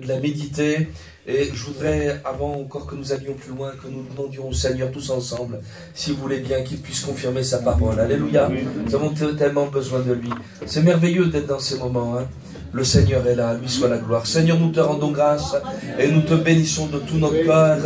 de la méditer, et je voudrais, avant encore que nous allions plus loin, que nous demandions au Seigneur tous ensemble, si vous voulez bien, qu'il puisse confirmer sa parole. Alléluia. Nous avons tellement besoin de lui. C'est merveilleux d'être dans ces moments, hein. Le Seigneur est là, à lui soit la gloire. Seigneur, nous te rendons grâce et nous te bénissons de tout notre cœur,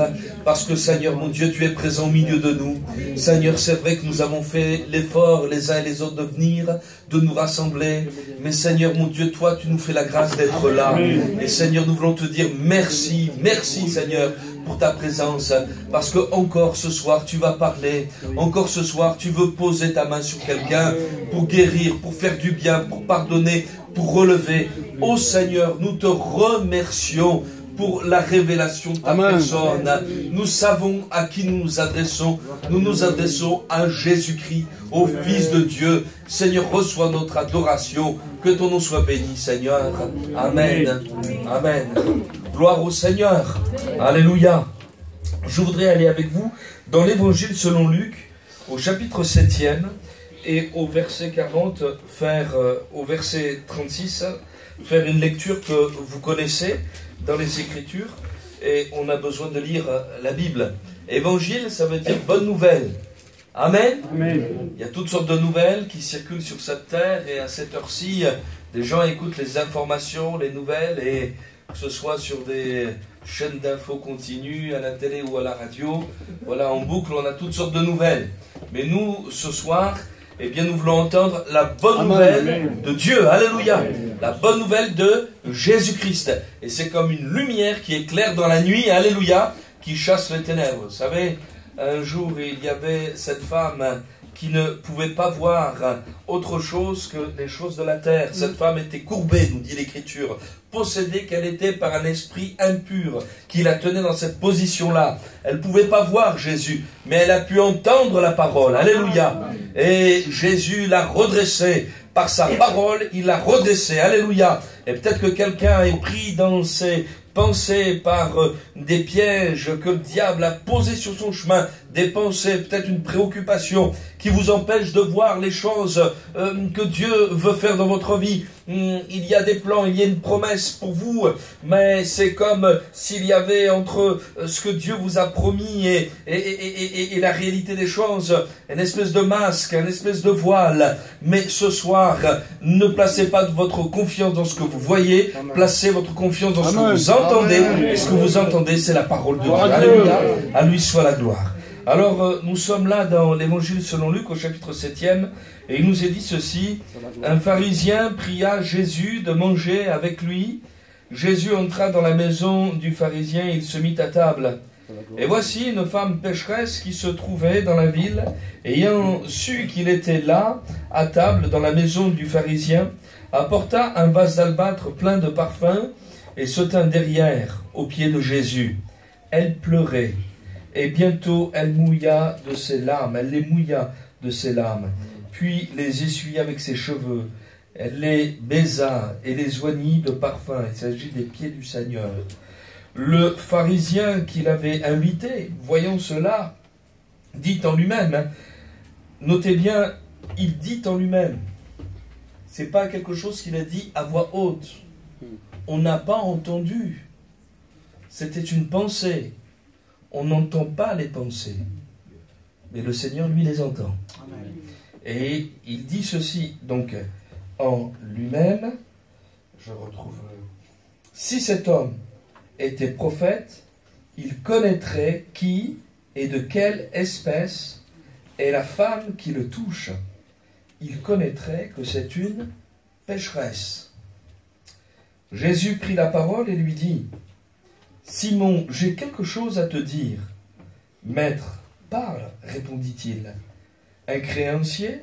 parce que Seigneur, mon Dieu, tu es présent au milieu de nous. Seigneur, c'est vrai que nous avons fait l'effort les uns et les autres de venir, de nous rassembler, mais Seigneur, mon Dieu, toi, tu nous fais la grâce d'être là. Et Seigneur, nous voulons te dire merci, merci Seigneur, pour ta présence, parce que encore ce soir, tu vas parler, encore ce soir, tu veux poser ta main sur quelqu'un pour guérir, pour faire du bien, pour pardonner, pour relever. Ô Seigneur, nous te remercions pour la révélation de ta personne. Nous savons à qui nous nous adressons. Nous nous adressons à Jésus-Christ, au Fils de Dieu. Seigneur, reçois notre adoration. Que ton nom soit béni, Seigneur. Amen. Amen. Gloire au Seigneur. Alléluia. Je voudrais aller avec vous dans l'Évangile selon Luc, au chapitre 7e, et au verset 40, au verset 36, faire une lecture que vous connaissez dans les Écritures, et on a besoin de lire la Bible. Évangile, ça veut dire bonne nouvelle. Amen. Amen. Il y a toutes sortes de nouvelles qui circulent sur cette terre, et à cette heure-ci, des gens écoutent les informations, les nouvelles, et que ce soit sur des chaînes d'infos continues, à la télé ou à la radio, voilà, en boucle, on a toutes sortes de nouvelles. Mais nous, ce soir, eh bien, nous voulons entendre la bonne nouvelle de Dieu. Alléluia. La bonne nouvelle de Jésus-Christ. Et c'est comme une lumière qui éclaire dans la nuit, alléluia, qui chasse les ténèbres. Vous savez, un jour, il y avait cette femme qui ne pouvait pas voir autre chose que les choses de la terre. Cette femme était courbée, nous dit l'Écriture, possédée qu'elle était par un esprit impur qui la tenait dans cette position-là. Elle ne pouvait pas voir Jésus, mais elle a pu entendre la parole. Alléluia. Et Jésus l'a redressée. Par sa parole, il l'a redressée. Alléluia. Et peut-être que quelqu'un est pris dans ses pensées par des pièges que le diable a posés sur son chemin, des pensées, peut-être une préoccupation qui vous empêche de voir les choses que Dieu veut faire dans votre vie. Il y a des plans, il y a une promesse pour vous, mais c'est comme s'il y avait entre ce que Dieu vous a promis et la réalité des choses, une espèce de masque, une espèce de voile. Mais ce soir, ne placez pas votre confiance dans ce que vous voyez, placez votre confiance dans ce que vous entendez, et ce que vous entendez, c'est la parole de Dieu. Alléluia, à lui soit la gloire. Alors, nous sommes là dans l'Évangile selon Luc, au chapitre 7e, et il nous est dit ceci: un pharisien pria Jésus de manger avec lui. Jésus entra dans la maison du pharisien et il se mit à table. Et voici une femme pécheresse qui se trouvait dans la ville, ayant su qu'il était là, à table, dans la maison du pharisien, apporta un vase d'albâtre plein de parfums et se tint derrière, aux pieds de Jésus. Elle pleurait. Et bientôt, elle mouilla de ses larmes, elle les mouilla de ses larmes, puis les essuya avec ses cheveux. Elle les baisa et les oignit de parfum. Il s'agit des pieds du Seigneur. Le pharisien qui l'avait invité, voyant cela, dit en lui-même, notez bien, il dit en lui-même, c'est pas quelque chose qu'il a dit à voix haute. On n'a pas entendu. C'était une pensée. On n'entend pas les pensées, mais le Seigneur, lui, les entend. Amen. Et il dit ceci, donc, en lui-même, je retrouve, si cet homme était prophète, il connaîtrait qui et de quelle espèce est la femme qui le touche. Il connaîtrait que c'est une pécheresse. Jésus prit la parole et lui dit: Simon, j'ai quelque chose à te dire. Maître, parle, répondit-il. Un créancier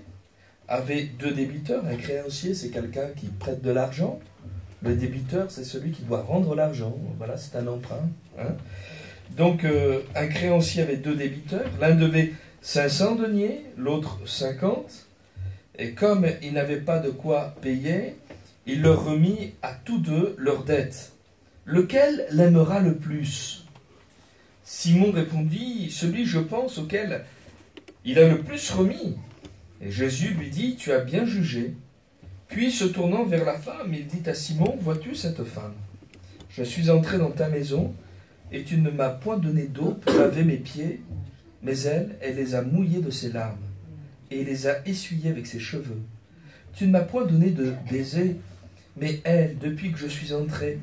avait 2 débiteurs. Un créancier, c'est quelqu'un qui prête de l'argent. Le débiteur, c'est celui qui doit rendre l'argent. Voilà, c'est un emprunt. Hein. Donc, un créancier avait 2 débiteurs. L'un devait 500 deniers, l'autre 50. Et comme il n'avait pas de quoi payer, il leur remit à tous 2 leurs dettes. Lequel l'aimera le plus? Simon répondit: celui, je pense, auquel il a le plus remis. Et Jésus lui dit: tu as bien jugé. Puis, se tournant vers la femme, il dit à Simon: vois-tu cette femme? je suis entré dans ta maison, et tu ne m'as point donné d'eau pour laver mes pieds, mais elle les a mouillés de ses larmes, et les a essuyés avec ses cheveux. Tu ne m'as point donné de baiser, mais elle, depuis que je suis entré,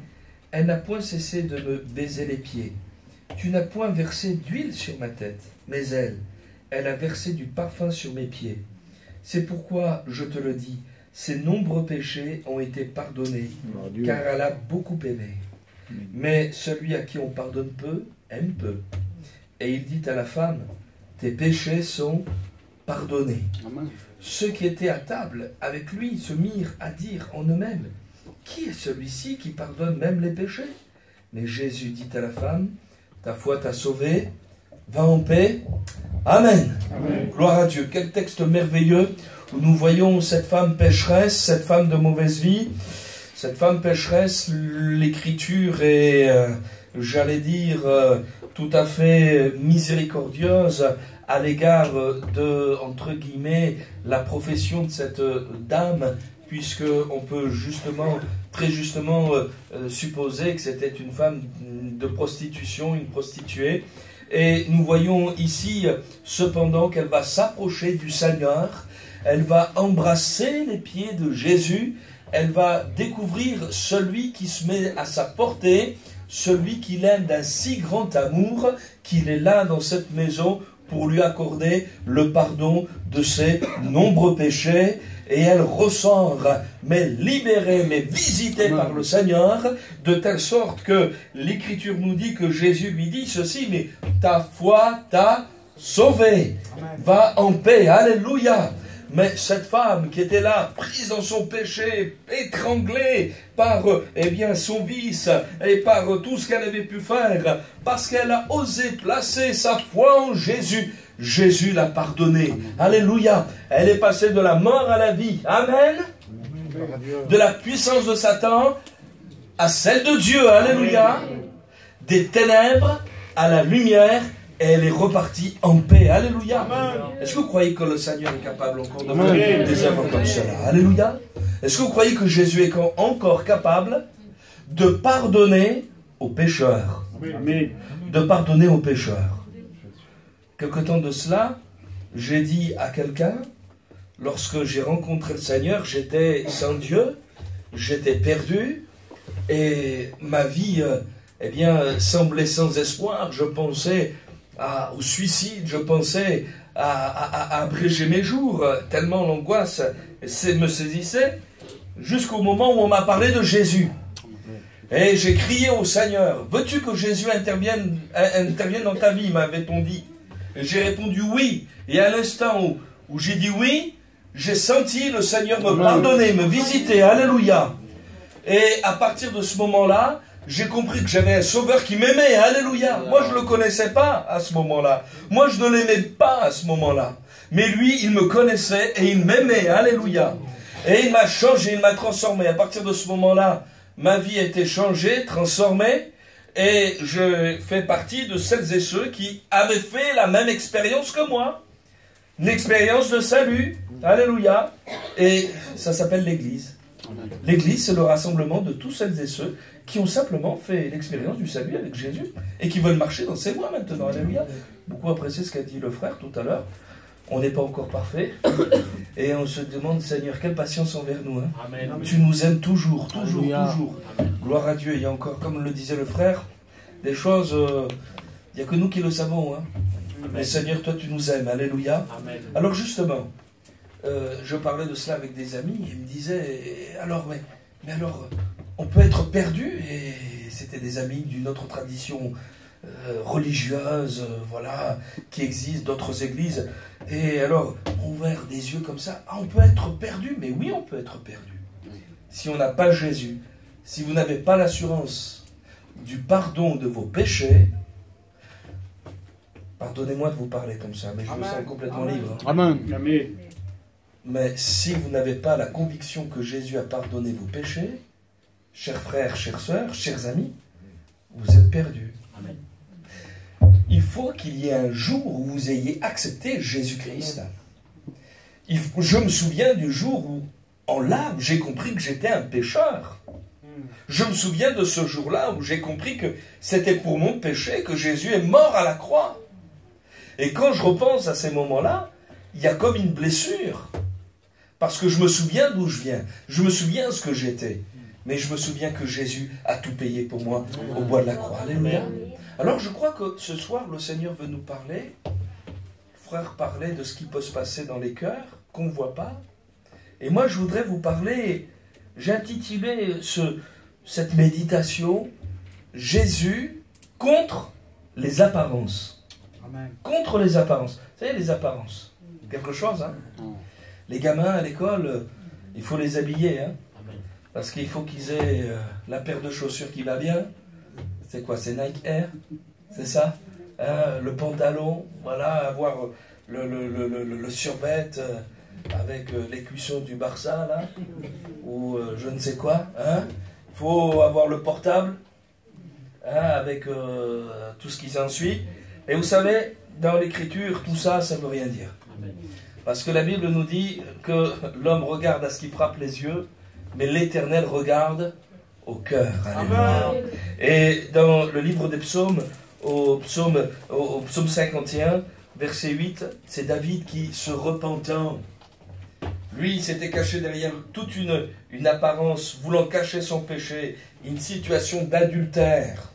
elle n'a point cessé de me baiser les pieds. Tu n'as point versé d'huile sur ma tête, mais elle a versé du parfum sur mes pieds. C'est pourquoi, je te le dis, ses nombreux péchés ont été pardonnés, car elle a beaucoup aimé. Mais celui à qui on pardonne peu, aime peu. Et il dit à la femme, tes péchés sont pardonnés. Amen. Ceux qui étaient à table avec lui se mirent à dire en eux-mêmes, qui est celui-ci qui pardonne même les péchés? Mais Jésus dit à la femme, ta foi t'a sauvée, va en paix. Amen. Amen. Gloire à Dieu. Quel texte merveilleux où nous voyons cette femme pécheresse, cette femme de mauvaise vie. Cette femme pécheresse, l'écriture est, j'allais dire, tout à fait miséricordieuse à l'égard de, entre guillemets, la profession de cette dame, puisqu'on peut justement, très justement, supposer que c'était une femme de prostitution, une prostituée. Et nous voyons ici, cependant, qu'elle va s'approcher du Seigneur, elle va embrasser les pieds de Jésus, elle va découvrir celui qui se met à sa portée, celui qui l'aime d'un si grand amour, qu'il est là dans cette maison pour lui accorder le pardon de ses nombreux péchés. Et elle ressort, mais libérée, mais visitée par le Seigneur, de telle sorte que l'Écriture nous dit que Jésus lui dit ceci, mais ta foi t'a sauvé. Va en paix. Alléluia. Mais cette femme qui était là, prise dans son péché, étranglée par son vice et par tout ce qu'elle avait pu faire, parce qu'elle a osé placer sa foi en Jésus, Jésus l'a pardonnée. Alléluia. Elle est passée de la mort à la vie. Amen. De la puissance de Satan à celle de Dieu. Alléluia. Des ténèbres à la lumière. Et elle est repartie en paix. Alléluia. Est-ce que vous croyez que le Seigneur est capable encore de faire des œuvres comme cela? Alléluia. Est-ce que vous croyez que Jésus est encore capable de pardonner aux pécheurs? De pardonner aux pécheurs. Quelque temps de cela, j'ai dit à quelqu'un, lorsque j'ai rencontré le Seigneur, j'étais sans Dieu, j'étais perdu, et ma vie semblait sans espoir. Je pensais au suicide, je pensais à abréger mes jours, tellement l'angoisse me saisissait, jusqu'au moment où on m'a parlé de Jésus. Et j'ai crié au Seigneur, veux-tu que Jésus intervienne dans ta vie, m'avait-on dit. Et j'ai répondu oui. Et à l'instant où j'ai dit oui, j'ai senti le Seigneur me pardonner, me visiter. Alléluia. Et à partir de ce moment-là, j'ai compris que j'avais un sauveur qui m'aimait. Alléluia. Moi, je ne le connaissais pas à ce moment-là. Moi, je ne l'aimais pas à ce moment-là. Mais lui, il me connaissait et il m'aimait. Alléluia. Et il m'a changé, il m'a transformé. À partir de ce moment-là, ma vie a été changée, transformée. Et je fais partie de celles et ceux qui avaient fait la même expérience que moi. L'expérience de salut. Alléluia. Et ça s'appelle l'Église. L'Église, c'est le rassemblement de tous celles et ceux qui ont simplement fait l'expérience du salut avec Jésus et qui veulent marcher dans ses voies maintenant. Alléluia. Beaucoup apprécié ce qu'a dit le frère tout à l'heure. On n'est pas encore parfait. Et on se demande, Seigneur, quelle patience envers nous. Hein. Amen. Tu nous aimes toujours, toujours, toujours. Amen. Gloire à Dieu. Il y a encore, comme le disait le frère, des choses, il n'y a que nous qui le savons. Hein. Mais Seigneur, toi, tu nous aimes. Alléluia. Amen. Alors justement, je parlais de cela avec des amis et ils me disaient, alors, mais alors, on peut être perdu. Et c'était des amis d'une autre tradition religieuse, voilà, qui existe, d'autres églises. Et alors, on ouvert des yeux comme ça. Ah, on peut être perdu. Mais oui, on peut être perdu. Si on n'a pas Jésus, si vous n'avez pas l'assurance du pardon de vos péchés, pardonnez-moi de vous parler comme ça, mais je me sens complètement libre. Amen. Mais si vous n'avez pas la conviction que Jésus a pardonné vos péchés, chers frères, chères sœurs, chers amis, vous êtes perdus. Amen. Il faut qu'il y ait un jour où vous ayez accepté Jésus-Christ. Je me souviens du jour où, en larmes, j'ai compris que j'étais un pécheur. Je me souviens de ce jour-là où j'ai compris que c'était pour mon péché que Jésus est mort à la croix. Et quand je repense à ces moments-là, il y a comme une blessure. Parce que je me souviens d'où je viens. Je me souviens de ce que j'étais. Mais je me souviens que Jésus a tout payé pour moi au bois de la croix. Alléluia. Alors je crois que ce soir, le Seigneur veut nous parler. Frère parlait de ce qui peut se passer dans les cœurs, qu'on ne voit pas. Et moi, je voudrais vous parler, j'ai intitulé cette méditation, Jésus contre les apparences. Amen. Contre les apparences. Vous savez, les apparences, quelque chose, hein? Les gamins à l'école, il faut les habiller, hein? Parce qu'il faut qu'ils aient la paire de chaussures qui va bien. C'est quoi? C'est Nike Air? C'est ça? Le pantalon, voilà, avoir le survêt avec les cuissons du Barça, là, ou je ne sais quoi. Hein? Il faut avoir le portable, hein, avec tout ce qui s'ensuit. Et vous savez, dans l'écriture, tout ça, ça ne veut rien dire. Parce que la Bible nous dit que l'homme regarde à ce qui frappe les yeux, mais l'Éternel regarde au cœur. Alléluia. Et dans le livre des psaumes, au psaume 51, verset 8, c'est David qui, se repentant, lui, il s'était caché derrière toute une apparence, voulant cacher son péché, une situation d'adultère.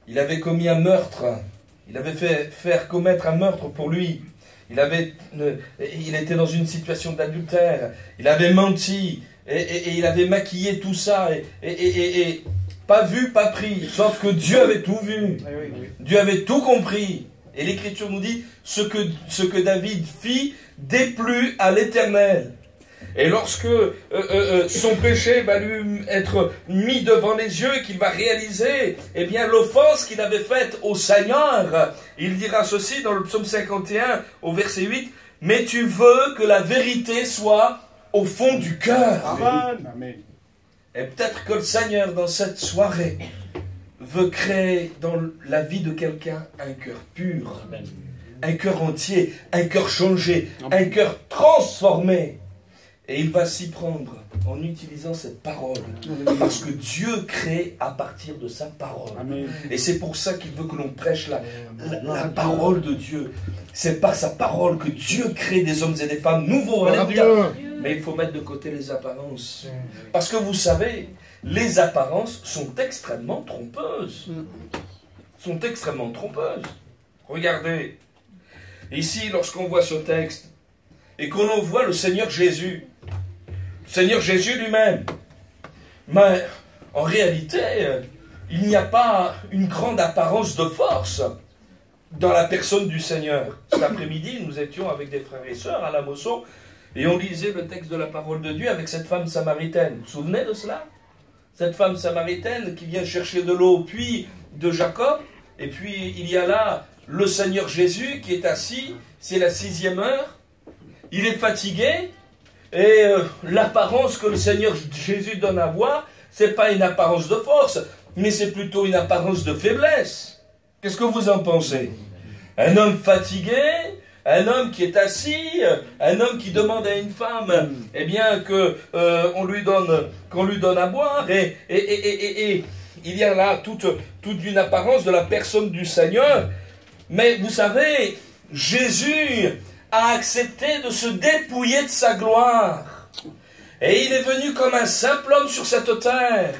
Il avait commis un meurtre, il avait fait faire commettre un meurtre pour lui. Il était dans une situation d'adultère, il avait menti, et il avait maquillé tout ça, et pas vu, pas pris, sauf que Dieu avait tout vu, Dieu avait tout compris. Et l'Écriture nous dit, ce que David fit déplut à l'Éternel. Et lorsque son péché va lui être mis devant les yeux et qu'il va réaliser, eh bien, l'offense qu'il avait faite au Seigneur, il dira ceci dans le psaume 51, au verset 8, « Mais tu veux que la vérité soit au fond du cœur. » Amen. Et peut-être que le Seigneur, dans cette soirée, veut créer dans la vie de quelqu'un un cœur pur, Amen. Un cœur entier, un cœur changé, Amen. Un cœur transformé. Et il va s'y prendre en utilisant cette parole. Parce que Dieu crée à partir de sa parole. Amen. Et c'est pour ça qu'il veut que l'on prêche la parole de Dieu. C'est par sa parole que Dieu crée des hommes et des femmes nouveaux. Alléluia. Mais il faut mettre de côté les apparences. Parce que vous savez, les apparences sont extrêmement trompeuses. Sont extrêmement trompeuses. Regardez. Ici, lorsqu'on voit ce texte, et qu'on voit le Seigneur Jésus lui-même, mais en réalité, il n'y a pas une grande apparence de force dans la personne du Seigneur. Cet après-midi, nous étions avec des frères et sœurs à la Mosson, et on lisait le texte de la parole de Dieu avec cette femme samaritaine. Vous vous souvenez de cela? Cette femme samaritaine qui vient chercher de l'eau au puits de Jacob, et puis il y a là le Seigneur Jésus qui est assis, c'est la 6e heure, il est fatigué, et l'apparence que le Seigneur Jésus donne à voir, c'est pas une apparence de force, mais c'est plutôt une apparence de faiblesse. Qu'est-ce que vous en pensez? Un homme fatigué, un homme qui est assis, un homme qui demande à une femme, eh bien, qu'on lui donne à boire, et il y a là toute une apparence de la personne du Seigneur. Mais vous savez, Jésus a accepté de se dépouiller de sa gloire. Et il est venu comme un simple homme sur cette terre,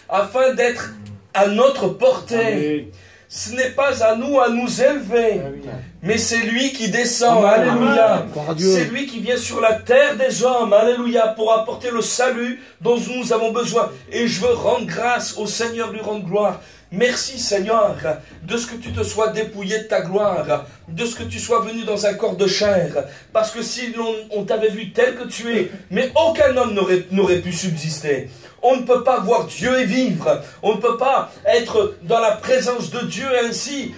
afin d'être à notre portée. Amen. Ce n'est pas à nous élever, mais c'est lui qui descend, Amen. Alléluia. C'est lui qui vient sur la terre des hommes, alléluia, pour apporter le salut dont nous avons besoin. Et je veux rendre grâce au Seigneur, lui rendre gloire. Merci Seigneur, de ce que tu te sois dépouillé de ta gloire, de ce que tu sois venu dans un corps de chair, parce que si on t'avait vu tel que tu es, mais aucun homme n'aurait pu subsister. On ne peut pas voir Dieu et vivre, on ne peut pas être dans la présence de Dieu ainsi,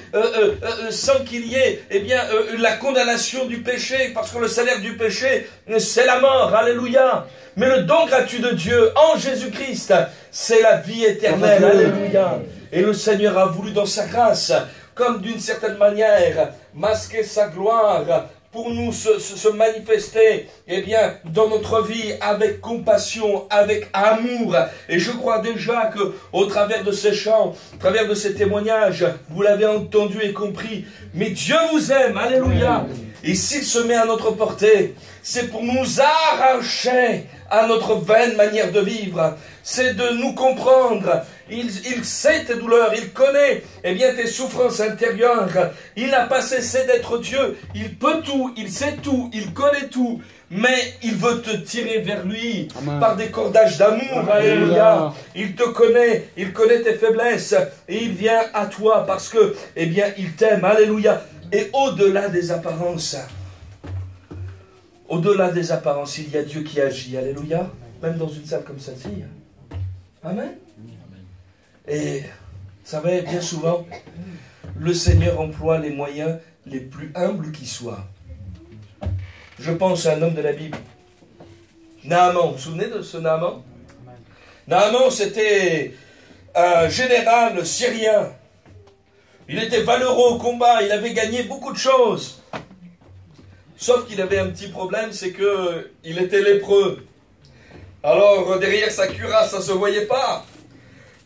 sans qu'il y ait la condamnation du péché, parce que le salaire du péché, c'est la mort, alléluia. Mais le don gratuit de Dieu en Jésus-Christ, c'est la vie éternelle, alléluia. Et le Seigneur a voulu dans sa grâce, comme d'une certaine manière, masquer sa gloire pour nous se manifester, eh bien, dans notre vie avec compassion, avec amour. Et je crois déjà que, au travers de ces chants, au travers de ces témoignages, vous l'avez entendu et compris. Mais Dieu vous aime, alléluia. Et s'il se met à notre portée, c'est pour nous arracher à notre vaine manière de vivre. C'est de nous comprendre. Il sait tes douleurs, il connaît bien tes souffrances intérieures. Il n'a pas cessé d'être Dieu. Il peut tout, il sait tout, il connaît tout. Mais il veut te tirer vers lui. Amen. Par des cordages d'amour. Alléluia. Il te connaît, il connaît tes faiblesses. Et il vient à toi parce que, il t'aime. Alléluia. Et au-delà des apparences, il y a Dieu qui agit. Alléluia. Même dans une salle comme celle-ci. Amen. Et, vous savez, bien souvent, le Seigneur emploie les moyens les plus humbles qui soient. Je pense à un homme de la Bible, Naaman. Vous vous souvenez de ce Naaman? Naaman, c'était un général syrien. Il était valeureux au combat, il avait gagné beaucoup de choses. Sauf qu'il avait un petit problème, c'est qu'il était lépreux. Alors, derrière sa cuirasse, ça ne se voyait pas.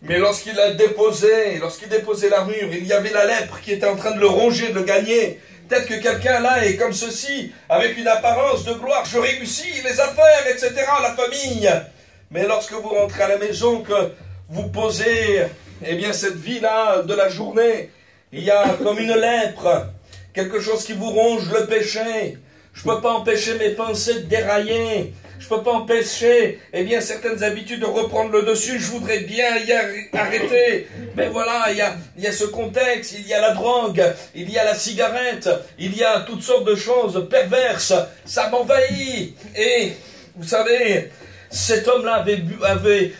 Mais lorsqu'il déposait l'armure, il y avait la lèpre qui était en train de le ronger, de le gagner. Peut-être que quelqu'un là est comme ceci, avec une apparence de gloire. Je réussis les affaires, etc., la famille. Mais lorsque vous rentrez à la maison, que vous posez, cette vie-là de la journée, il y a comme une lèpre, quelque chose qui vous ronge le péché. Je ne peux pas empêcher mes pensées de dérailler. Je ne peux pas empêcher, certaines habitudes de reprendre le dessus. Je voudrais bien y arrêter. Mais voilà, il y a ce contexte. Il y a la drogue. Il y a la cigarette. Il y a toutes sortes de choses perverses. Ça m'envahit. Et, vous savez, cet homme-là avait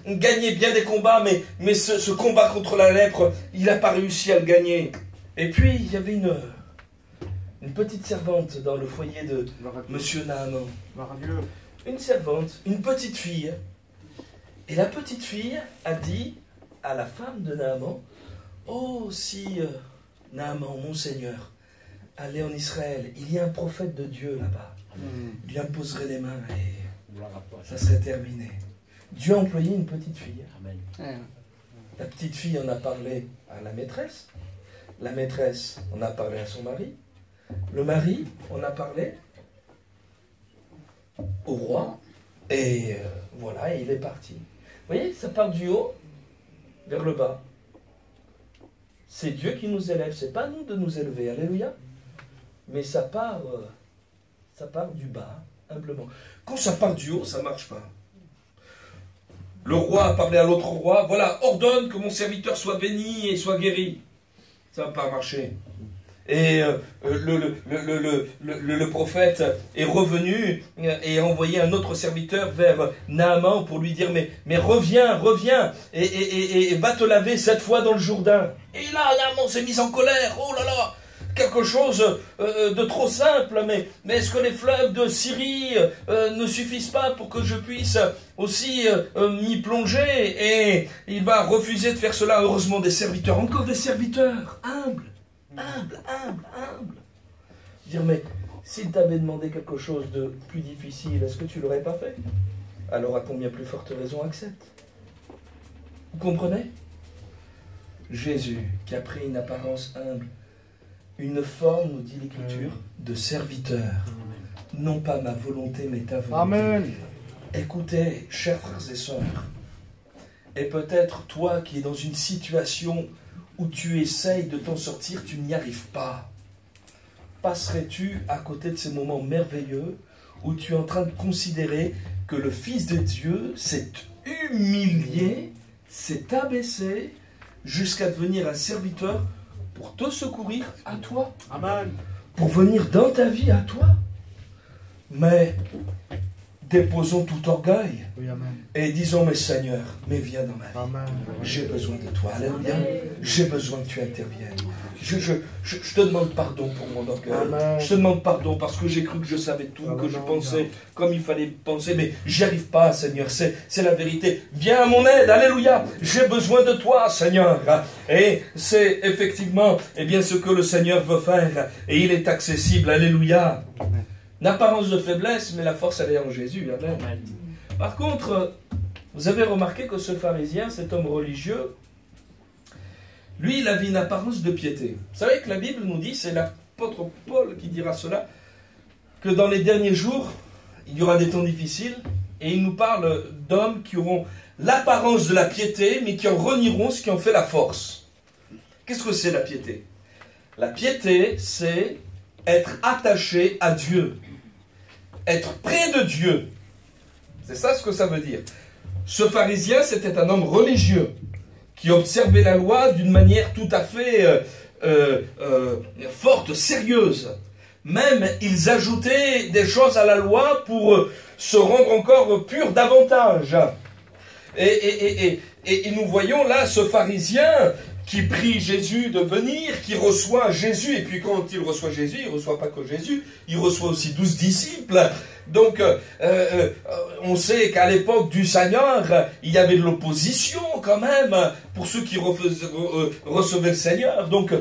gagné bien des combats, mais ce combat contre la lèpre, il n'a pas réussi à le gagner. Et puis, il y avait une petite servante dans le foyer de Monsieur Naaman. Une servante, une petite fille. Et la petite fille a dit à la femme de Naaman, « Oh, si Naaman, mon Seigneur, allait en Israël, il y a un prophète de Dieu là-bas. Il lui imposerait les mains et ça serait terminé. » Dieu a employé une petite fille. Amen. La petite fille en a parlé à la maîtresse. La maîtresse en a parlé à son mari. Le mari en a parlé au roi. Et voilà, il est parti. Vous voyez, ça part du haut vers le bas. C'est Dieu qui nous élève. C'est pas nous de nous élever. Alléluia. Mais ça part du bas, humblement. Quand ça part du haut, ça ne marche pas. Le roi a parlé à l'autre roi. Voilà, ordonne que mon serviteur soit béni et soit guéri. Ça ne va pas marcher. Et le prophète est revenu et a envoyé un autre serviteur vers Naaman pour lui dire mais reviens et va te laver 7 fois dans le Jourdain. Et là Naaman s'est mis en colère. Oh là là, quelque chose de trop simple, mais est-ce que les fleuves de Syrie ne suffisent pas pour que je puisse aussi m'y plonger? Et il va refuser de faire cela. Heureusement des serviteurs, encore des serviteurs humbles. Humble. Dire, mais s'il t'avait demandé quelque chose de plus difficile, est-ce que tu ne l'aurais pas fait? Alors à combien plus forte raison accepte? Vous comprenez? Jésus, qui a pris une apparence humble, une forme, nous dit l'Écriture, de serviteur. Non pas ma volonté, mais ta volonté. Amen. Écoutez, chers frères et sœurs, et peut-être toi qui es dans une situation où tu essayes de t'en sortir, tu n'y arrives pas. Passerais-tu à côté de ces moments merveilleux où tu es en train de considérer que le Fils de Dieu s'est humilié, s'est abaissé jusqu'à devenir un serviteur pour te secourir à toi? Amen. Pour venir dans ta vie à toi? Mais déposons tout orgueil. Oui, amen. Et disons, mais Seigneur, mais viens dans ma vie. Amen. J'ai besoin de toi. Alléluia. J'ai besoin que tu interviennes. Je te demande pardon pour mon orgueil. Amen. Je te demande pardon parce que j'ai cru que je savais tout, que je pensais comme il fallait penser, mais j'y arrive pas, Seigneur. C'est la vérité. Viens à mon aide. Alléluia. J'ai besoin de toi, Seigneur. Et c'est effectivement, eh bien, ce que le Seigneur veut faire. Et il est accessible. Alléluia. Une apparence de faiblesse, mais la force, elle est en Jésus. Amen. Par contre, vous avez remarqué que ce pharisien, cet homme religieux, lui, il avait une apparence de piété. Vous savez que la Bible nous dit, c'est l'apôtre Paul qui dira cela, que dans les derniers jours, il y aura des temps difficiles, et il nous parle d'hommes qui auront l'apparence de la piété, mais qui en renieront ce qui en fait la force. Qu'est-ce que c'est la piété? La piété, c'est être attaché à Dieu, être près de Dieu. C'est ça ce que ça veut dire. Ce pharisien, c'était un homme religieux qui observait la loi d'une manière tout à fait forte, sérieuse. Même, ils ajoutaient des choses à la loi pour se rendre encore pur davantage. Et nous voyons là ce pharisien qui prie Jésus de venir, qui reçoit Jésus, et puis quand il reçoit Jésus, il ne reçoit pas que Jésus, il reçoit aussi 12 disciples. Donc, on sait qu'à l'époque du Seigneur, il y avait de l'opposition quand même pour ceux qui recevaient le Seigneur. Donc,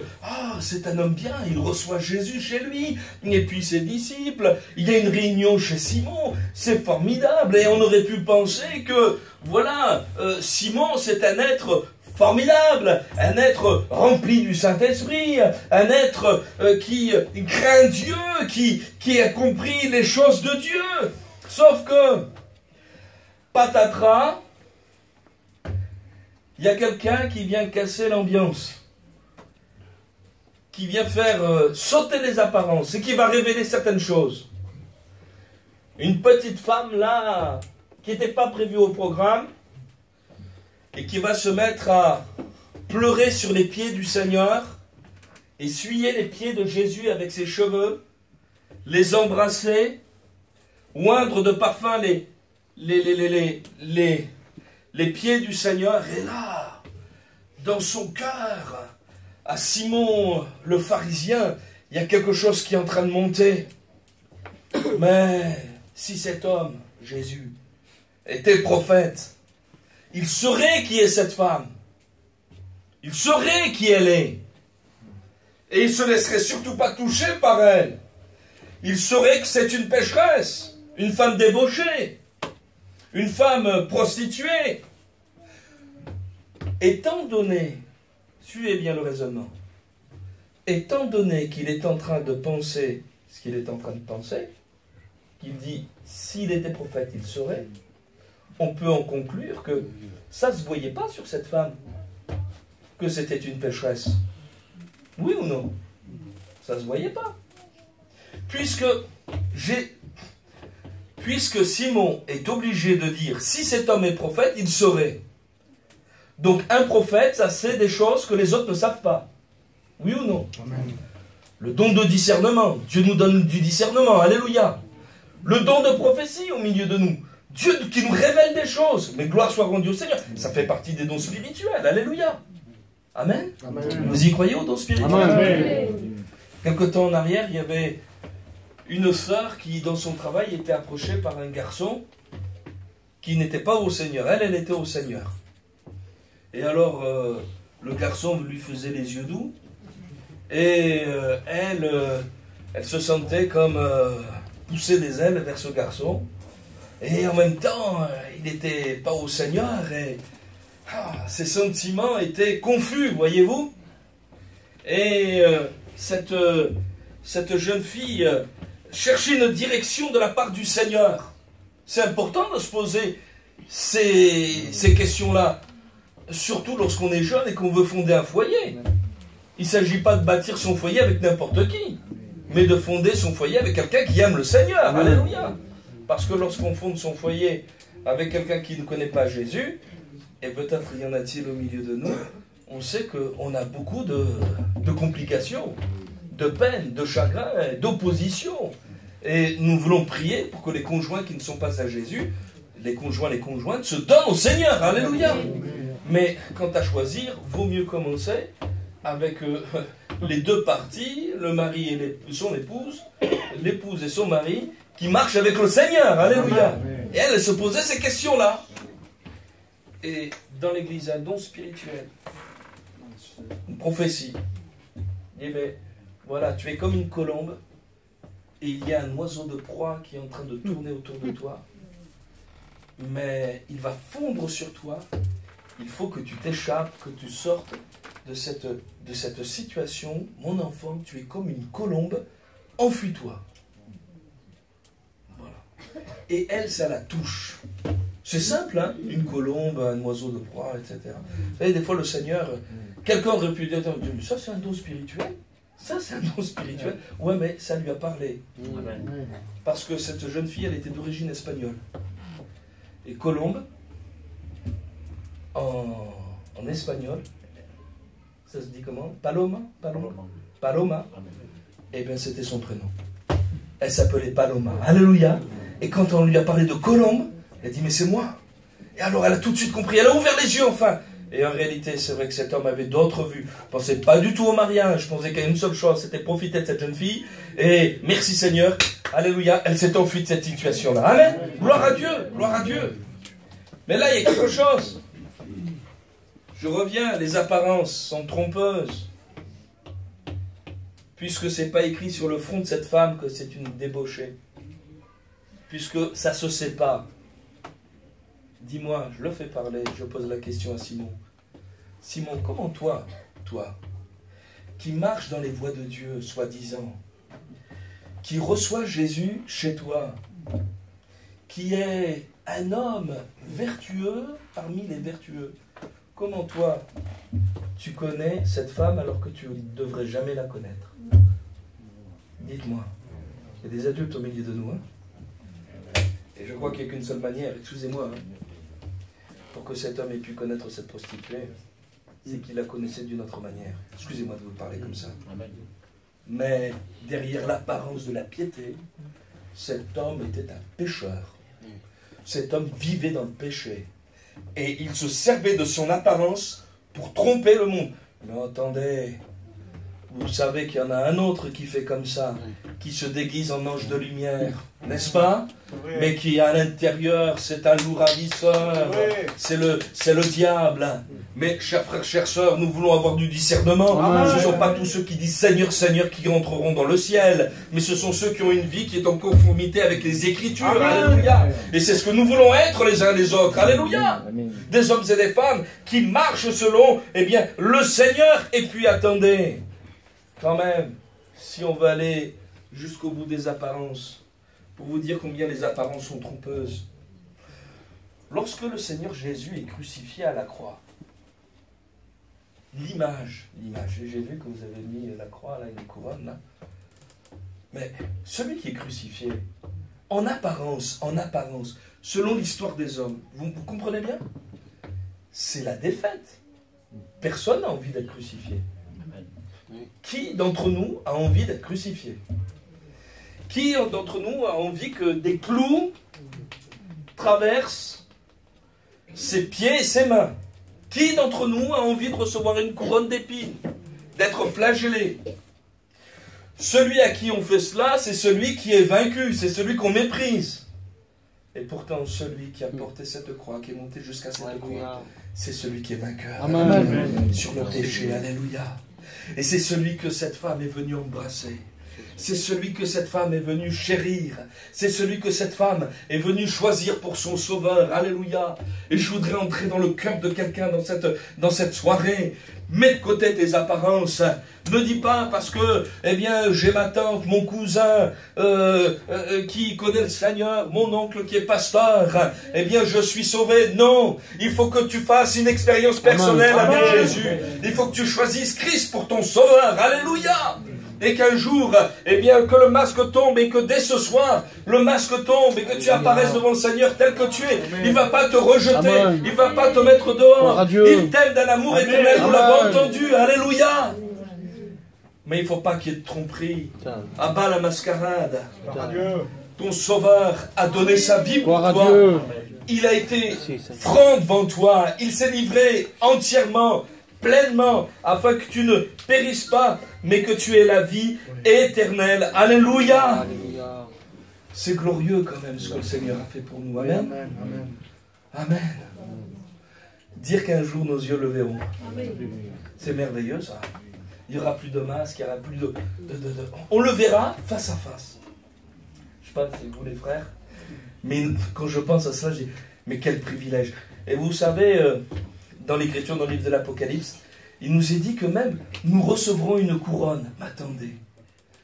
c'est un homme bien, il reçoit Jésus chez lui, et puis ses disciples. Il y a une réunion chez Simon, c'est formidable, et on aurait pu penser que, voilà, Simon, c'est un être formidable, un être rempli du Saint-Esprit, un être qui craint Dieu, qui a compris les choses de Dieu. Sauf que, patatras, il y a quelqu'un qui vient casser l'ambiance, qui vient faire sauter les apparences et qui va révéler certaines choses. Une petite femme là, qui n'était pas prévue au programme, et qui va se mettre à pleurer sur les pieds du Seigneur, essuyer les pieds de Jésus avec ses cheveux, les embrasser, oindre de parfum les pieds du Seigneur. Et là, dans son cœur, à Simon le pharisien, il y a quelque chose qui est en train de monter. Mais si cet homme, Jésus, était prophète, il saurait qui est cette femme. Il saurait qui elle est. Et il ne se laisserait surtout pas toucher par elle. Il saurait que c'est une pécheresse, une femme débauchée, une femme prostituée. Étant donné, suivez bien le raisonnement, étant donné qu'il est en train de penser ce qu'il est en train de penser, qu'il dit, s'il était prophète, il saurait, on peut en conclure que ça ne se voyait pas sur cette femme, que c'était une pécheresse. Oui ou non? Ça ne se voyait pas. Puisque Simon est obligé de dire, si cet homme est prophète, il saurait. Donc un prophète, ça sait des choses que les autres ne savent pas. Oui ou non? Amen. Le don de discernement. Dieu nous donne du discernement. Alléluia. Le don de prophétie au milieu de nous. Dieu qui nous révèle des choses. Mais gloire soit rendue au Seigneur. Ça fait partie des dons spirituels. Alléluia. Amen. Amen. Vous y croyez aux dons spirituels? Amen. Quelque temps en arrière, il y avait une sœur qui, dans son travail, était approchée par un garçon qui n'était pas au Seigneur. Elle était au Seigneur. Et alors, le garçon lui faisait les yeux doux. Et elle se sentait comme pousser des ailes vers ce garçon. Et en même temps, il n'était pas au Seigneur. Et ses sentiments étaient confus, voyez-vous. Et cette jeune fille cherchait une direction de la part du Seigneur. C'est important de se poser ces questions-là. Surtout lorsqu'on est jeune et qu'on veut fonder un foyer. Il ne s'agit pas de bâtir son foyer avec n'importe qui, mais de fonder son foyer avec quelqu'un qui aime le Seigneur. Alléluia. Parce que lorsqu'on fonde son foyer avec quelqu'un qui ne connaît pas Jésus, et peut-être y en a-t-il au milieu de nous, on sait qu'on a beaucoup de complications, de peines, de chagrins, d'opposition. Et nous voulons prier pour que les conjoints qui ne sont pas à Jésus, les conjoints, les conjointes, se donnent au Seigneur. Alléluia. Mais quant à choisir, vaut mieux commencer avec les deux parties, le mari et son épouse, l'épouse et son mari, qui marchent avec le Seigneur. Alléluia. Et elle se posait ces questions-là. Et dans l'église, un don spirituel, une prophétie. Il dit, mais voilà, tu es comme une colombe, et il y a un oiseau de proie qui est en train de tourner autour de toi, mais il va fondre sur toi. Il faut que tu t'échappes, que tu sortes de cette situation. Mon enfant, tu es comme une colombe, enfuis-toi. Voilà. Et elle, ça la touche. C'est simple, hein? Une colombe, un oiseau de proie, etc. Vous savez, des fois, le Seigneur, quelqu'un aurait pu dire, ça c'est un don spirituel. Ça c'est un don spirituel. Ouais, mais ça lui a parlé. Parce que cette jeune fille, elle était d'origine espagnole. Et colombe, en espagnol, ça se dit comment? Paloma? Paloma. Eh bien, c'était son prénom. Elle s'appelait Paloma. Alléluia. Et quand on lui a parlé de colombe, elle a dit, mais c'est moi. Et alors, elle a tout de suite compris. Elle a ouvert les yeux, enfin. Et en réalité, c'est vrai que cet homme avait d'autres vues. Je ne pensais pas du tout au mariage. Je pensais qu'il y a une seule chose, c'était profiter de cette jeune fille. Et merci Seigneur. Alléluia. Elle s'est enfuie de cette situation-là. Amen. Gloire à Dieu. Gloire à Dieu. Mais là, il y a quelque chose. Je reviens. Les apparences sont trompeuses. Puisque ce n'est pas écrit sur le front de cette femme que c'est une débauchée. Puisque ça ne se sait pas. Dis-moi, je le fais parler, je pose la question à Simon. Simon, comment toi, qui marches dans les voies de Dieu, soi-disant, qui reçoit Jésus chez toi, qui est un homme vertueux parmi les vertueux, comment toi, tu connais cette femme alors que tu ne devrais jamais la connaître? Dites-moi. Il y a des adultes au milieu de nous, hein? Et je crois qu'il n'y a qu'une seule manière, excusez-moi, hein, pour que cet homme ait pu connaître cette prostituée, c'est qu'il la connaissait d'une autre manière. Excusez-moi de vous parler comme ça. Mais derrière l'apparence de la piété, cet homme était un pécheur. Cet homme vivait dans le péché. Et il se servait de son apparence pour tromper le monde. Mais attendez, vous savez qu'il y en a un autre qui fait comme ça, qui se déguise en ange de lumière, n'est-ce pas? Mais qui à l'intérieur, c'est un loup ravisseur, c'est le diable. Mais chers frères, chères sœurs, nous voulons avoir du discernement. Ce ne sont pas tous ceux qui disent Seigneur, Seigneur qui entreront dans le ciel, mais ce sont ceux qui ont une vie qui est en conformité avec les Écritures. Alléluia. Et c'est ce que nous voulons être les uns les autres. Alléluia. Des hommes et des femmes qui marchent selon, eh bien, le Seigneur. Et puis attendez, quand même, si on veut aller jusqu'au bout des apparences, pour vous dire combien les apparences sont trompeuses. Lorsque le Seigneur Jésus est crucifié à la croix, l'image, j'ai vu que vous avez mis la croix là, une couronne là, mais celui qui est crucifié, en apparence, selon l'histoire des hommes, vous comprenez bien? C'est la défaite. Personne n'a envie d'être crucifié. Qui d'entre nous a envie d'être crucifié? Qui d'entre nous a envie que des clous traversent ses pieds et ses mains? Qui d'entre nous a envie de recevoir une couronne d'épines, d'être flagellé? Celui à qui on fait cela, c'est celui qui est vaincu, c'est celui qu'on méprise. Et pourtant, celui qui a porté cette croix, qui est monté jusqu'à cette croix, c'est celui qui est vainqueur. Amen. Sur le péché, alléluia. Et c'est celui que cette femme est venue embrasser. C'est celui que cette femme est venue chérir. C'est celui que cette femme est venue choisir pour son sauveur. Alléluia. Et je voudrais entrer dans le cœur de quelqu'un dans cette soirée. Mets de côté tes apparences. Ne dis pas parce que, eh bien, j'ai ma tante, mon cousin qui connaît le Seigneur, mon oncle qui est pasteur, eh bien, je suis sauvé. Non, il faut que tu fasses une expérience personnelle avec Jésus. Il faut que tu choisisses Christ pour ton sauveur. Alléluia. Et qu'un jour, eh bien, que le masque tombe et que dès ce soir, le masque tombe et que tu apparaisses devant le Seigneur tel que tu es. Il ne va pas te rejeter, il ne va pas te mettre dehors. Il t'aime d'un amour éternel, nous l'avons entendu. Alléluia. Mais il ne faut pas qu'il y ait de tromperie. Abat la mascarade. Dieu. Ton Sauveur a donné sa vie pour Gloire à toi. Dieu. Il a été franc devant toi. Il s'est livré entièrement, pleinement, afin que tu ne périsses pas, mais que tu aies la vie éternelle. Alléluia. Alléluia. C'est glorieux quand même ce que le Seigneur a fait pour nous. Amen. Amen. Amen. Dire qu'un jour nos yeux le verront. C'est merveilleux ça. Il n'y aura plus de masque, il n'y aura plus de... On le verra face à face. Je ne sais pas si vous les frères, mais quand je pense à cela, mais quel privilège. Et vous savez, dans l'Écriture, dans le livre de l'Apocalypse, il nous est dit que même nous recevrons une couronne. Mais attendez,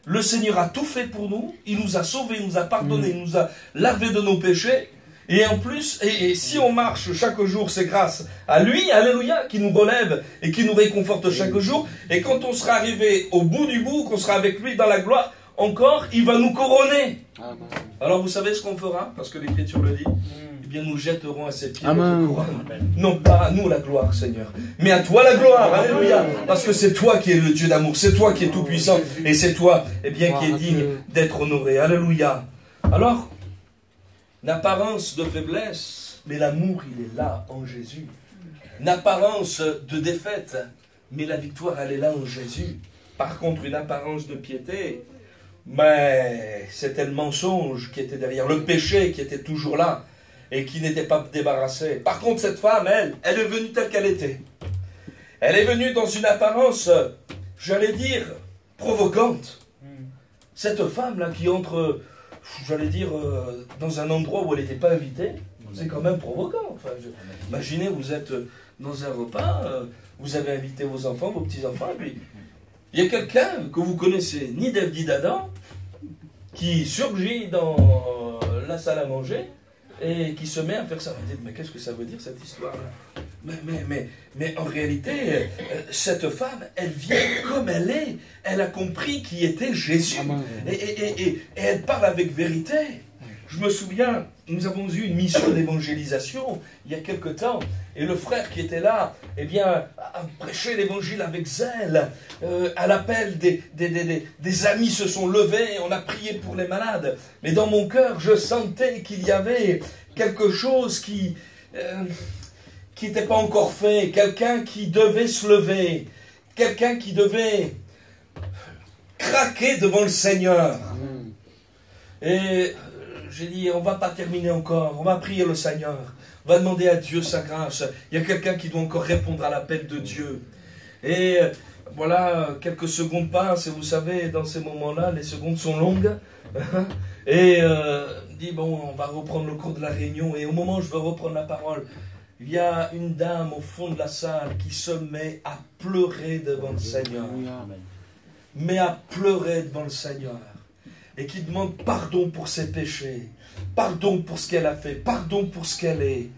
le Seigneur a tout fait pour nous, il nous a sauvés, il nous a pardonnés, il nous a lavé de nos péchés. Et en plus, et si on marche chaque jour, c'est grâce à lui, alléluia, qui nous relève et qui nous réconforte chaque jour. Et quand on sera arrivé au bout du bout, qu'on sera avec lui dans la gloire, encore, il va nous couronner. Amen. Alors vous savez ce qu'on fera, parce que l'Écriture le dit, eh bien nous jetterons à ses pieds notre couronne. Non pas à nous la gloire, Seigneur, mais à toi la gloire, alléluia. Parce que c'est toi qui es le Dieu d'amour, c'est toi qui es tout puissant, et c'est toi, eh bien, qui est digne d'être honoré, alléluia. Alors, une apparence de faiblesse, mais l'amour, il est là en Jésus. Une apparence de défaite, mais la victoire, elle est là en Jésus. Par contre, une apparence de piété, mais c'était le mensonge qui était derrière, le péché qui était toujours là et qui n'était pas débarrassé. Par contre, cette femme, elle est venue telle qu'elle était. Elle est venue dans une apparence, j'allais dire, provocante. Cette femme-là qui entre... j'allais dire, dans un endroit où elle n'était pas invitée, c'est quand même provoquant. Enfin, imaginez, vous êtes dans un repas, vous avez invité vos enfants, vos petits-enfants, et puis il y a quelqu'un que vous connaissez, ni d'Ève ni d'Adam, qui surgit dans la salle à manger et qui se met à faire ça. Vous dites, mais qu'est-ce que ça veut dire cette histoire-là ? Mais en réalité, cette femme, elle vient comme elle est. Elle a compris qui était Jésus. Et elle parle avec vérité. Je me souviens, nous avons eu une mission d'évangélisation il y a quelque temps. Et le frère qui était là, eh bien, a prêché l'évangile avec zèle. À l'appel, des amis se sont levés. On a prié pour les malades. Mais dans mon cœur, je sentais qu'il y avait quelque chose qui n'était pas encore fait, quelqu'un qui devait se lever, quelqu'un qui devait craquer devant le Seigneur. Et j'ai dit, on ne va pas terminer encore, on va prier le Seigneur, on va demander à Dieu sa grâce. Il y a quelqu'un qui doit encore répondre à l'appel de Dieu. Et voilà, quelques secondes passent, et vous savez, dans ces moments-là, les secondes sont longues. Et dit, bon, on va reprendre le cours de la réunion, et au moment où je veux reprendre la parole, il y a une dame au fond de la salle qui se met à pleurer devant le Seigneur. Mais à pleurer devant le Seigneur. Et qui demande pardon pour ses péchés. Pardon pour ce qu'elle a fait. Pardon pour ce qu'elle est.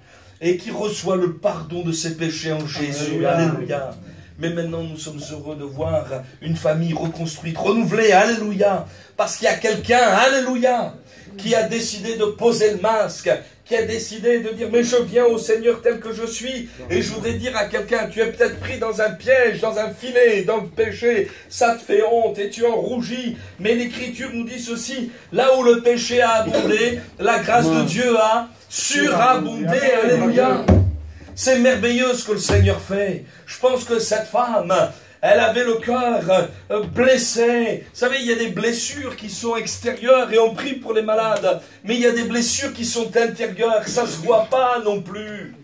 Et qui reçoit le pardon de ses péchés en Jésus. Alléluia. Mais maintenant, nous sommes heureux de voir une famille reconstruite, renouvelée. Alléluia. Parce qu'il y a quelqu'un, alléluia, qui a décidé de poser le masque, qui a décidé de dire, mais je viens au Seigneur tel que je suis, et je voudrais dire à quelqu'un, tu es peut-être pris dans un piège, dans un filet, dans le péché, ça te fait honte, et tu en rougis, mais l'Écriture nous dit ceci, là où le péché a abondé, la grâce de Dieu a surabondé, alléluia. C'est merveilleux ce que le Seigneur fait. Je pense que cette femme, elle avait le cœur blessé. Vous savez, il y a des blessures qui sont extérieures et on prie pour les malades. Mais il y a des blessures qui sont intérieures. Ça ne se voit pas non plus.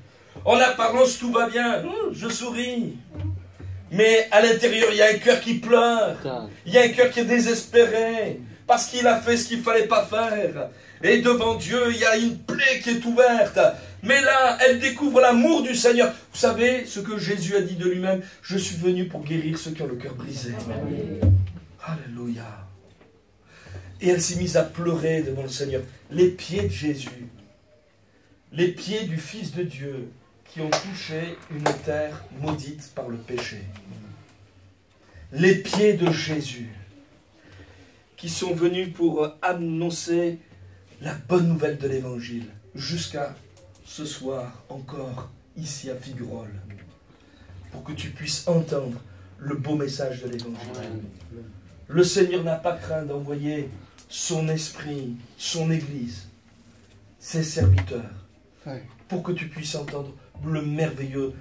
En apparence, tout va bien. Je souris. Mais à l'intérieur, il y a un cœur qui pleure. Il y a un cœur qui est désespéré. Parce qu'il a fait ce qu'il ne fallait pas faire. Et devant Dieu, il y a une plaie qui est ouverte. Mais là, elle découvre l'amour du Seigneur. Vous savez ce que Jésus a dit de lui-même? Je suis venu pour guérir ceux qui ont le cœur brisé. Alléluia. Et elle s'est mise à pleurer devant le Seigneur. Les pieds de Jésus, les pieds du Fils de Dieu, qui ont touché une terre maudite par le péché. Les pieds de Jésus, qui sont venus pour annoncer la bonne nouvelle de l'Évangile, jusqu'à ce soir encore, ici à Figuerolles, pour que tu puisses entendre le beau message de l'évangile. Le Seigneur n'a pas craint d'envoyer son esprit, son église, ses serviteurs, pour que tu puisses entendre le merveilleux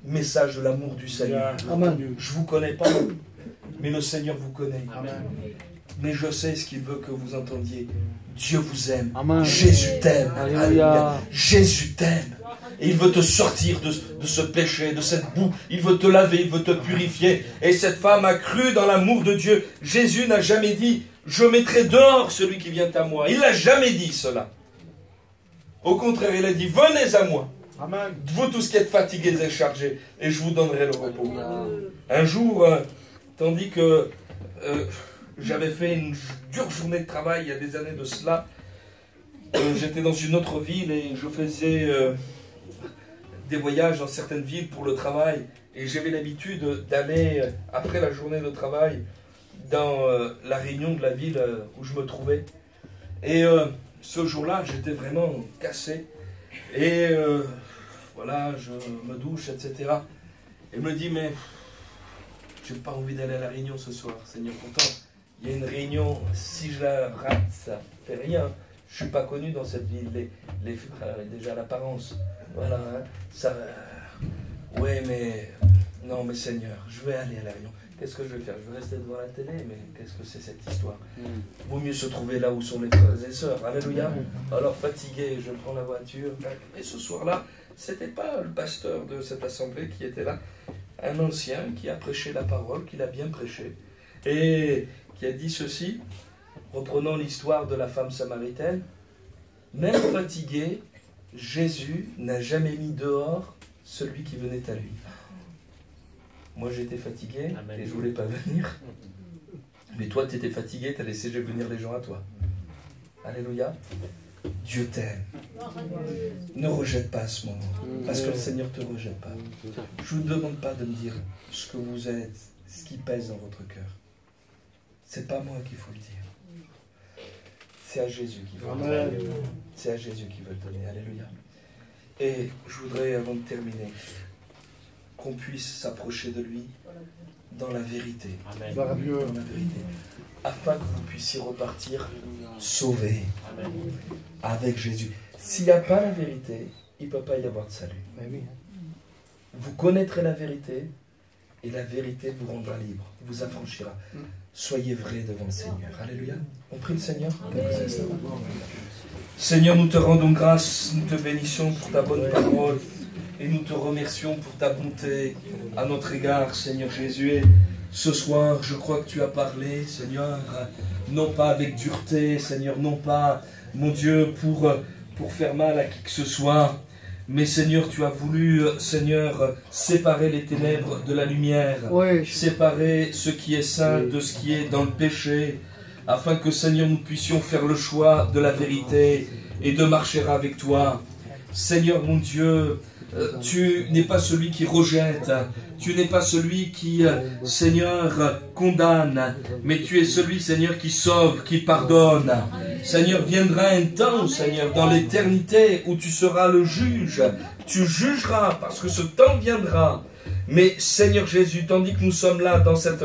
message de l'amour du Seigneur. Amen. Je ne vous connais pas, mais le Seigneur vous connaît. Amen. Mais je sais ce qu'il veut que vous entendiez. Dieu vous aime. Amen. Jésus t'aime. Alléluia. Jésus t'aime. Et il veut te sortir de ce péché, de cette boue. Il veut te laver, il veut te purifier. Et cette femme a cru dans l'amour de Dieu. Jésus n'a jamais dit, je mettrai dehors celui qui vient à moi. Il n'a jamais dit cela. Au contraire, il a dit, venez à moi. Amen. Vous tous qui êtes fatigués et chargés, et je vous donnerai le repos. Un jour, tandis que j'avais fait une dure journée de travail il y a des années de cela, j'étais dans une autre ville et je faisais des voyages dans certaines villes pour le travail. Et j'avais l'habitude d'aller, après la journée de travail, dans la réunion de la ville où je me trouvais. Et ce jour-là, j'étais vraiment cassé. Et voilà, je me douche, etc. Et me dit, mais j'ai pas envie d'aller à la réunion ce soir, Seigneur. Pourtant, il y a une réunion, si je la rate, ça fait rien. Je suis pas connu dans cette ville, déjà l'apparence. Voilà, hein, ça... ouais, mais... non, mais Seigneur, je vais aller à la réunion. Qu'est-ce que je vais faire? Je vais rester devant la télé, mais qu'est-ce que c'est cette histoire? Vaut mieux se trouver là où sont les frères et sœurs. Alléluia. Alors, fatigué, je prends la voiture. Et ce soir-là, c'était pas le pasteur de cette assemblée qui était là. Un ancien qui a prêché la parole, qui l'a bien prêché. Et qui a dit ceci, reprenons l'histoire de la femme samaritaine. Même fatigué, Jésus n'a jamais mis dehors celui qui venait à lui. Moi j'étais fatigué et je ne voulais pas venir. Mais toi tu étais fatigué, tu as laissé venir les gens à toi. Alléluia. Dieu t'aime. Ne rejette pas à ce moment. Parce que le Seigneur ne te rejette pas. Je ne vous demande pas de me dire ce que vous êtes, ce qui pèse dans votre cœur. C'est pas moi qu'il faut le dire. C'est à Jésus qu'il faut le donner. C'est à Jésus qui veut le donner. Alléluia. Et je voudrais, avant de terminer, qu'on puisse s'approcher de lui dans la vérité. Amen. Dans la vérité. Afin que vous puissiez repartir sauvés avec Jésus. S'il n'y a pas la vérité, il ne peut pas y avoir de salut. Vous connaîtrez la vérité et la vérité vous rendra libre, vous affranchira. Soyez vrais devant le Seigneur. Alléluia. On prie le Seigneur. Seigneur, nous te rendons grâce, nous te bénissons pour ta bonne parole et nous te remercions pour ta bonté à notre égard, Seigneur Jésus. Et ce soir, je crois que tu as parlé, Seigneur, non pas avec dureté, Seigneur, non pas, mon Dieu, pour faire mal à qui que ce soit, mais Seigneur, tu as voulu, Seigneur, séparer les ténèbres de la lumière, séparer ce qui est saint de ce qui est dans le péché, afin que, Seigneur, nous puissions faire le choix de la vérité et de marcher avec toi. Seigneur, mon Dieu, tu n'es pas celui qui rejette, tu n'es pas celui qui, Seigneur, condamne, mais tu es celui, Seigneur, qui sauve, qui pardonne. Seigneur, viendra un temps, Seigneur, dans l'éternité où tu seras le juge. Tu jugeras parce que ce temps viendra. Mais, Seigneur Jésus, tandis que nous sommes là dans cette